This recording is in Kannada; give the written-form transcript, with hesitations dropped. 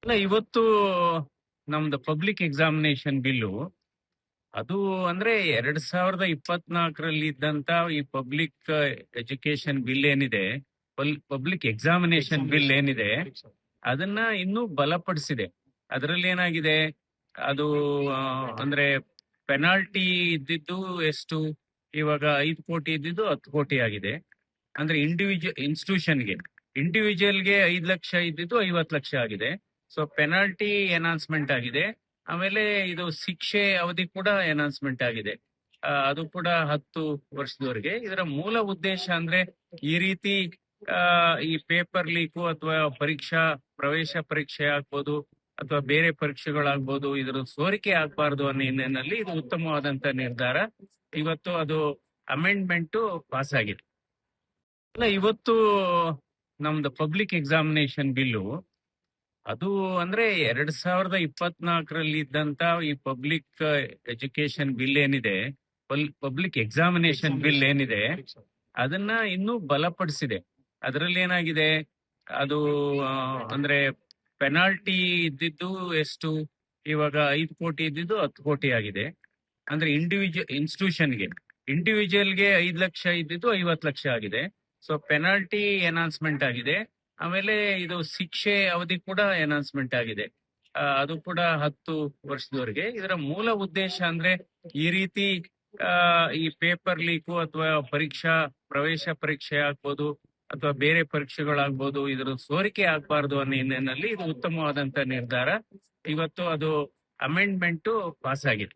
ಅಲ್ಲ ಇವತ್ತು ನಮ್ದು ಪಬ್ಲಿಕ್ ಎಕ್ಸಾಮಿನೇಷನ್ ಬಿಲ್ಲು ಅದು ಅಂದ್ರೆ 2024ರಲ್ಲಿ ಇದ್ದಂತ ಈ ಪಬ್ಲಿಕ್ ಎಜುಕೇಶನ್ ಬಿಲ್ ಏನಿದೆ, ಪಬ್ಲಿಕ್ ಎಕ್ಸಾಮಿನೇಷನ್ ಬಿಲ್ ಏನಿದೆ, ಅದನ್ನ ಇನ್ನೂ ಬಲಪಡಿಸಿದೆ. ಅದರಲ್ಲಿ ಏನಾಗಿದೆ, ಅದು ಆ, ಅಂದ್ರೆ ಪೆನಾಲ್ಟಿ ಇದ್ದಿದ್ದು ಎಷ್ಟು, ಇವಾಗ 5 ಕೋಟಿ ಇದ್ದಿದ್ದು 10 ಕೋಟಿ ಆಗಿದೆ. ಅಂದ್ರೆ ಇನ್ಸ್ಟಿಟ್ಯೂಷನ್ಗೆ, ಇಂಡಿವಿಜುವಲ್ಗೆ 5 ಲಕ್ಷ ಇದ್ದಿದ್ದು 50 ಲಕ್ಷ ಆಗಿದೆ. ಸೊ ಪೆನಾಲ್ಟಿ ಎನಾನ್ಸ್ಮೆಂಟ್ ಆಗಿದೆ. ಆಮೇಲೆ ಇದು ಶಿಕ್ಷೆ ಅವಧಿ ಕೂಡ ಎನಾನ್ಸ್ಮೆಂಟ್ ಆಗಿದೆ. ಅದು ಕೂಡ 10 ವರ್ಷದವರೆಗೆ. ಇದರ ಮೂಲ ಉದ್ದೇಶ ಅಂದ್ರೆ ಈ ರೀತಿ ಆ, ಈ ಪೇಪರ್ ಲೀಕು ಅಥವಾ ಪ್ರವೇಶ ಪರೀಕ್ಷೆ ಆಗ್ಬೋದು ಅಥವಾ ಬೇರೆ ಪರೀಕ್ಷೆಗಳಾಗ್ಬೋದು, ಇದರ ಸೋರಿಕೆ ಆಗ್ಬಾರ್ದು ಅನ್ನೋ ಹಿನ್ನೆಲೆಯಲ್ಲಿ ಇದು ಉತ್ತಮವಾದಂತ ನಿರ್ಧಾರ. ಇವತ್ತು ಅದು ಅಮೆಂಡ್ಮೆಂಟ್ ಪಾಸ್ ಆಗಿದೆ. ಅಲ್ಲ ಇವತ್ತು ನಮ್ದು ಪಬ್ಲಿಕ್ ಎಕ್ಸಾಮಿನೇಷನ್ ಬಿಲ್ಲು ಅದು ಅಂದ್ರೆ 2024ರಲ್ಲಿ ಇದ್ದಂತ ಈ ಪಬ್ಲಿಕ್ ಎಜುಕೇಶನ್ ಬಿಲ್ ಏನಿದೆ, ಪಬ್ಲಿಕ್ ಎಕ್ಸಾಮಿನೇಷನ್ ಬಿಲ್ ಏನಿದೆ, ಅದನ್ನ ಇನ್ನೂ ಬಲಪಡಿಸಿದೆ. ಅದರಲ್ಲಿ ಏನಾಗಿದೆ, ಅದು ಅಂದ್ರೆ ಪೆನಾಲ್ಟಿ ಇದ್ದಿದ್ದು ಎಷ್ಟು, ಇವಾಗ 5 ಕೋಟಿ ಇದ್ದಿದ್ದು 10 ಕೋಟಿ ಆಗಿದೆ. ಅಂದ್ರೆ ಇನ್ಸ್ಟಿಟ್ಯೂಷನ್ಗೆ, ಇಂಡಿವಿಜುವಲ್ಗೆ 5 ಲಕ್ಷ ಇದ್ದಿದ್ದು 50 ಲಕ್ಷ ಆಗಿದೆ. ಸೊ ಪೆನಾಲ್ಟಿ ಎನಾನ್ಸ್ಮೆಂಟ್ ಆಗಿದೆ. ಆಮೇಲೆ ಇದು ಶಿಕ್ಷೆ ಅವಧಿ ಕೂಡ ಎನಾನ್ಸ್ಮೆಂಟ್ ಆಗಿದೆ. ಅದು ಕೂಡ 10 ವರ್ಷದವರೆಗೆ. ಇದರ ಮೂಲ ಉದ್ದೇಶ ಅಂದ್ರೆ ಈ ರೀತಿ ಆ, ಈ ಪೇಪರ್ ಲೀಕು ಅಥವಾ ಪ್ರವೇಶ ಪರೀಕ್ಷೆ ಆಗ್ಬೋದು ಅಥವಾ ಬೇರೆ ಪರೀಕ್ಷೆಗಳಾಗ್ಬೋದು, ಇದರ ಸೋರಿಕೆ ಆಗ್ಬಾರ್ದು ಅನ್ನೋ ಹಿನ್ನೆಲೆಯಲ್ಲಿ ಇದು ಉತ್ತಮವಾದಂತ ನಿರ್ಧಾರ. ಇವತ್ತು ಅದು ಅಮೆಂಡ್ಮೆಂಟ್ ಪಾಸ್ ಆಗಿದೆ.